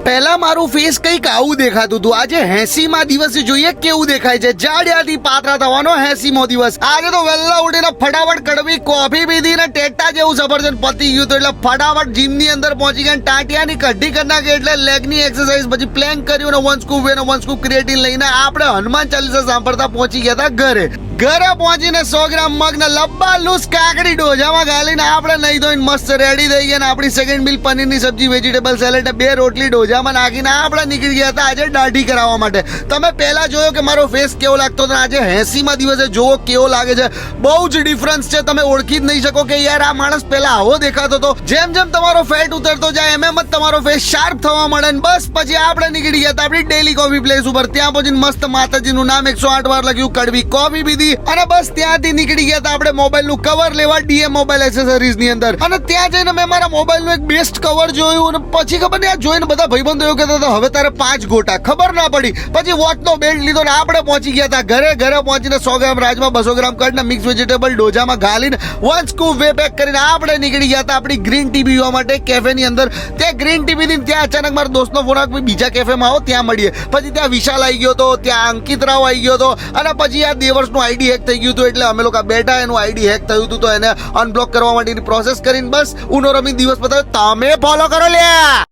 પહેલા મારું ફેસ કંઈક આવું દેખાતું હતું. આજે 80મા દિવસે જોઈએ કેવું દેખાય છે. જાડિયાથી પાતળા થવાનો 80મો દિવસ. આજે તો વહેલા ઉઠીને ફટાફટ કડવી કોફી પીધી ને ટેટા જેવું સફરજન પતી ગયું હતું. એટલે ફટાફટ જીમની અંદર પહોંચી ગયા. ટાંટિયાની કઢી કરી નાખી એટલે લેગની એક્સરસાઇઝ, પછી પ્લેન્ક કર્યું ને 1 સ્કૂપ વે ને 1 સ્કૂપ ક્રિએટિન લઈને આપણે હનુમાન ચાલીસા સાંભળતા પહોંચી ગયા હતા ઘરે. ઘરે પહોંચીને 100 ગ્રામ મગ ને લબ્બા લૂસ કાકડી ડોજામાં ગાલીને આપણે નહીં ધોઈને મસ્ત રેડી થઈ ગયા. આપણી સેકન્ડ મીલ પનીરની સબ્જી, વેજીટેબલ સેલેડ ને 2 રોટલી ડોજામાં નાખીને આપણે નીકળી ગયા હતા આજે દાઢી કરાવવા માટે. તમે પહેલા જોયો કે મારો ફેસ કેવો લાગતો હતો, આજે 80મા દિવસે જોવો કેવો લાગે છે. બહુ જ ડિફરન્સ છે. તમે ઓળખી જ નહીં શકો કે યાર આ માણસ પહેલા આવો દેખાતો હતો. જેમ જેમ તમારો ફેટ ઉતરતો જાય એમ એમ જ તમારો ફેસ શાર્પ થવા મળે. બસ પછી આપણે નીકળી ગયા હતા આપણી ડેલી કોફી પ્લેસ ઉપર. ત્યાં પહોંચીને મસ્ત માતાજીનું નામ 108 વાર લખ્યું, કડવી કોફી પીધી અને બસ ત્યાંથી નીકળી ગયા હતા આપણે મોબાઈલ નું કવર લેવા ડીએમ મોબાઈલ એક્સેસરીઝ ની અંદર. અને ત્યાં જઈને મેં મારા મોબાઈલ નું એક બેસ્ટ કવર જોયું અને પછી ખબર નહીં આ જોઈને બધા ભાઈબંધો એવું કહેતા હતા હવે તારે 5 ગોટા. ખબર ના પડી. પછી વોચ નો બેલ્ટ લીધો ને આપણે પહોંચી ગયા હતા ઘરે. ઘરે પહોંચીને 100 ગ્રામ રાજમા, 200 ગ્રામ કડ ને મિક્સ વેજીટેબલ ડોજામાં ગાલીને 1 સ્કૂપ વે પેક કરીને આપણે નીકળી ગયા હતા આપણી ગ્રીન ટી પીવા માટે કેફે ની અંદર. ત્યાં ગ્રીન ટી પીધી ત્યાં અચાનક મારા દોસ્તનો ફોન આવ્યો, બીજા કેફેમાં આવો ત્યાં મળીએ. પછી ત્યાં વિશાલ આવી ગયો હતો, ત્યાં અંકિત રાવ આવી ગયો હતો અને પછી આ દેવર્ષનું આઈડી હેક થઈ ગયું હતું. એટલે અમે લોકો બેઠા, એનું આઈડી હેક થયું હતું તો એને અનબ્લોક કરવા માટેની પ્રોસેસ કરીને બસ ઉનો રમી દિવસ પતાવ્યો. તમે ફોલો કરો લ્યા.